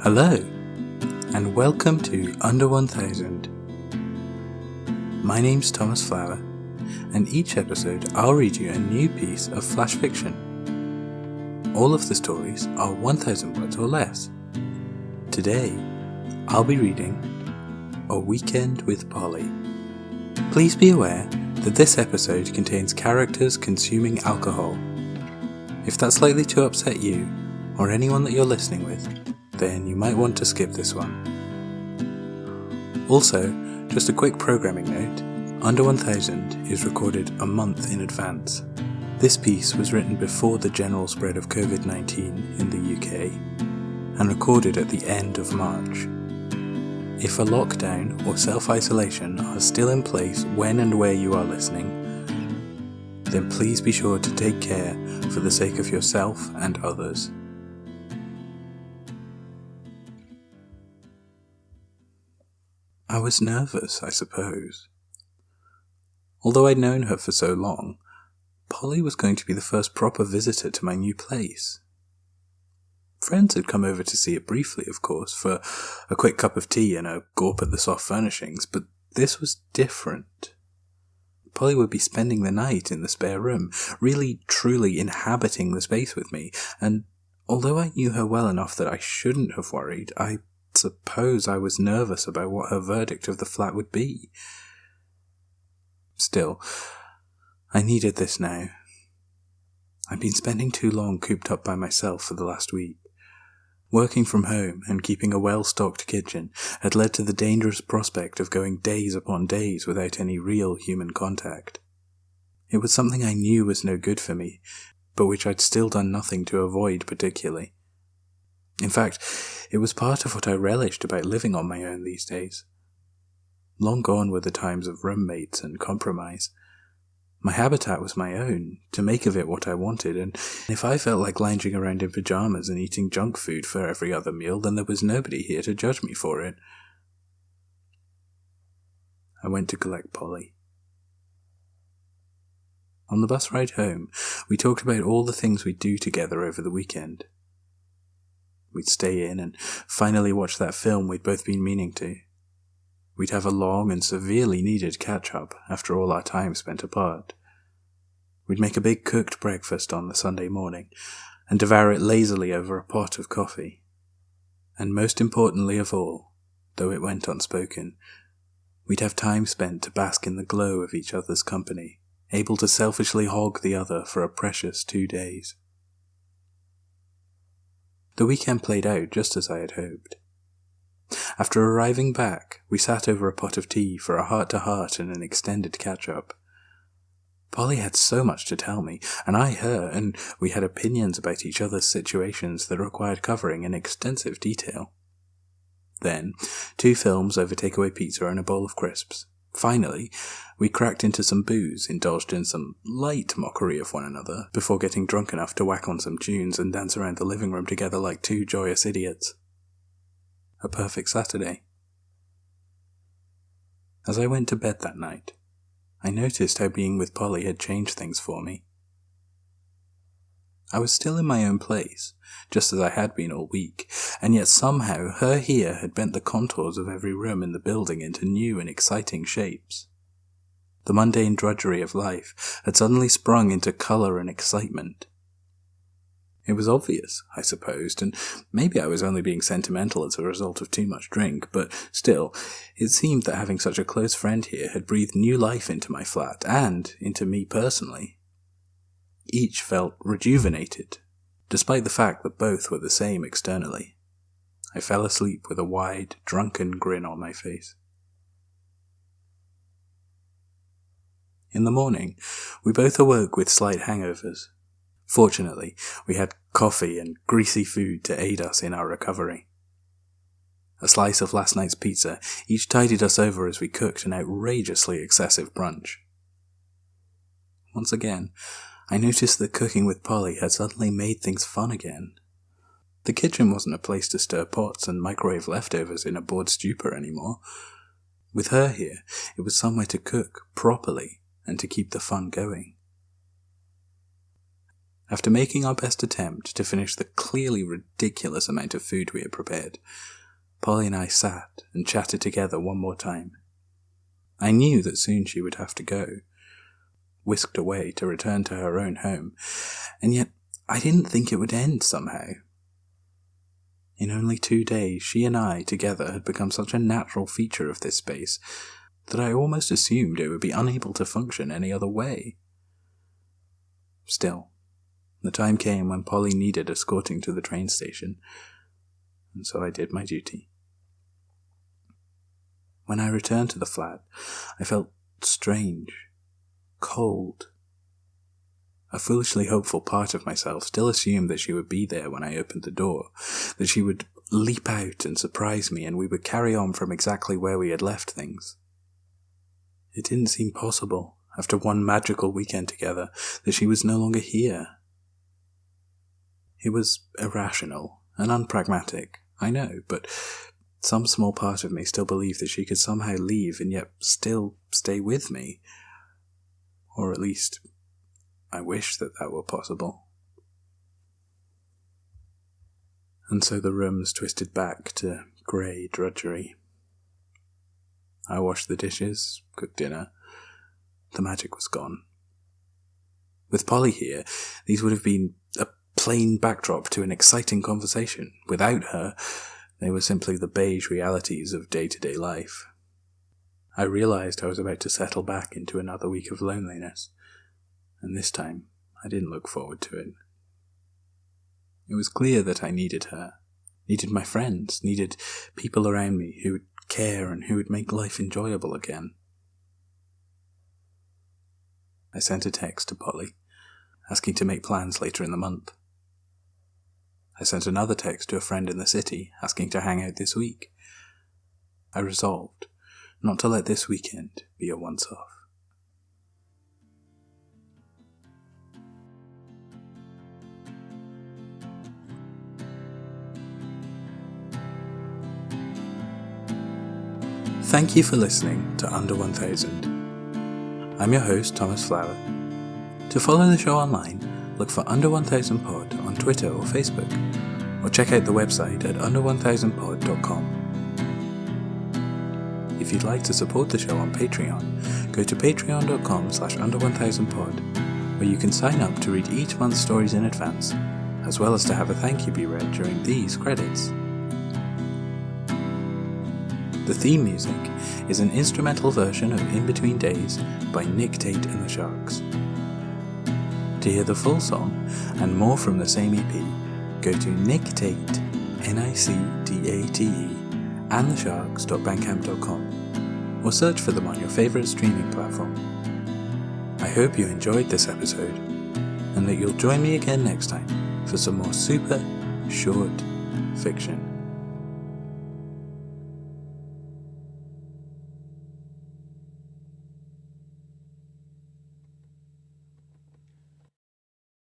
Hello, and welcome to Under 1000. My name's Thomas Flower, and each episode I'll read you a new piece of flash fiction. All of the stories are 1000 words or less. Today, I'll be reading A Weekend with Polly. Please be aware that this episode contains characters consuming alcohol. If that's likely to upset you, or anyone that you're listening with, then you might want to skip this one. Also, just a quick programming note, Under 1000 is recorded a month in advance. This piece was written before the general spread of COVID-19 in the UK, and recorded at the end of March. If a lockdown or self-isolation are still in place when and where you are listening, then please be sure to take care for the sake of yourself and others. I was nervous, I suppose. Although I'd known her for so long, Polly was going to be the first proper visitor to my new place. Friends had come over to see it briefly, of course, for a quick cup of tea and a gawp at the soft furnishings, but this was different. Polly would be spending the night in the spare room, really truly inhabiting the space with me, and although I knew her well enough that I shouldn't have worried, I suppose I was nervous about what her verdict of the flat would be. Still, I needed this now. I'd been spending too long cooped up by myself for the last week. Working from home and keeping a well-stocked kitchen had led to the dangerous prospect of going days upon days without any real human contact. It was something I knew was no good for me, but which I'd still done nothing to avoid particularly. In fact, it was part of what I relished about living on my own these days. Long gone were the times of roommates and compromise. My habitat was my own, to make of it what I wanted, and if I felt like lounging around in pyjamas and eating junk food for every other meal, then there was nobody here to judge me for it. I went to collect Polly. On the bus ride home, we talked about all the things we'd do together over the weekend. We'd stay in and finally watch that film we'd both been meaning to. We'd have a long and severely needed catch-up after all our time spent apart. We'd make a big cooked breakfast on the Sunday morning and devour it lazily over a pot of coffee. And most importantly of all, though it went unspoken, we'd have time spent to bask in the glow of each other's company, able to selfishly hog the other for a precious 2 days. The weekend played out just as I had hoped. After arriving back, we sat over a pot of tea for a heart-to-heart and an extended catch-up. Polly had so much to tell me, and I her, and we had opinions about each other's situations that required covering in extensive detail. Then, 2 films over takeaway pizza and a bowl of crisps. Finally, we cracked into some booze, indulged in some light mockery of one another, before getting drunk enough to whack on some tunes and dance around the living room together like 2 joyous idiots. A perfect Saturday. As I went to bed that night, I noticed how being with Polly had changed things for me. I was still in my own place, just as I had been all week, and yet somehow her here had bent the contours of every room in the building into new and exciting shapes. The mundane drudgery of life had suddenly sprung into colour and excitement. It was obvious, I supposed, and maybe I was only being sentimental as a result of too much drink, but still, it seemed that having such a close friend here had breathed new life into my flat, and into me personally. Each felt rejuvenated, despite the fact that both were the same externally. I fell asleep with a wide, drunken grin on my face. In the morning, we both awoke with slight hangovers. Fortunately, we had coffee and greasy food to aid us in our recovery. A slice of last night's pizza each tided us over as we cooked an outrageously excessive brunch. Once again, I noticed that cooking with Polly had suddenly made things fun again. The kitchen wasn't a place to stir pots and microwave leftovers in a bored stupor anymore. With her here, it was somewhere to cook properly and to keep the fun going. After making our best attempt to finish the clearly ridiculous amount of food we had prepared, Polly and I sat and chatted together one more time. I knew that soon she would have to go, whisked away to return to her own home, and yet I didn't think it would end somehow. In only 2 days, she and I together had become such a natural feature of this space that I almost assumed it would be unable to function any other way. Still, the time came when Polly needed escorting to the train station, and so I did my duty. When I returned to the flat, I felt strange, cold. A foolishly hopeful part of myself still assumed that she would be there when I opened the door, that she would leap out and surprise me, and we would carry on from exactly where we had left things. It didn't seem possible, after one magical weekend together, that she was no longer here. It was irrational and unpragmatic, I know, but some small part of me still believed that she could somehow leave and yet still stay with me. Or at least, I wished that were possible. And so the rooms twisted back to grey drudgery. I washed the dishes, cooked dinner. The magic was gone. With Polly here, these would have been a plain backdrop to an exciting conversation. Without her, they were simply the beige realities of day-to-day life. I realized I was about to settle back into another week of loneliness, and this time I didn't look forward to it. It was clear that I needed her, needed my friends, needed people around me who would care and who would make life enjoyable again. I sent a text to Polly, asking to make plans later in the month. I sent another text to a friend in the city, asking to hang out this week. I resolved not to let this weekend be a once-off. Thank you for listening to Under 1000. I'm your host, Thomas Flower. To follow the show online, look for Under 1000 Pod on Twitter or Facebook, or check out the website at under1000pod.com. If you'd like to support the show on Patreon, go to patreon.com/under1000pod, where you can sign up to read each month's stories in advance, as well as to have a thank you be read during these credits. The theme music is an instrumental version of In Between Days by Nick Tate and the Sharks. To hear the full song and more from the same EP, go to Nick Tate, NICDATE, and thesharks.bandcamp.com, or search for them on your favourite streaming platform. I hope you enjoyed this episode, and that you'll join me again next time for some more super short fiction.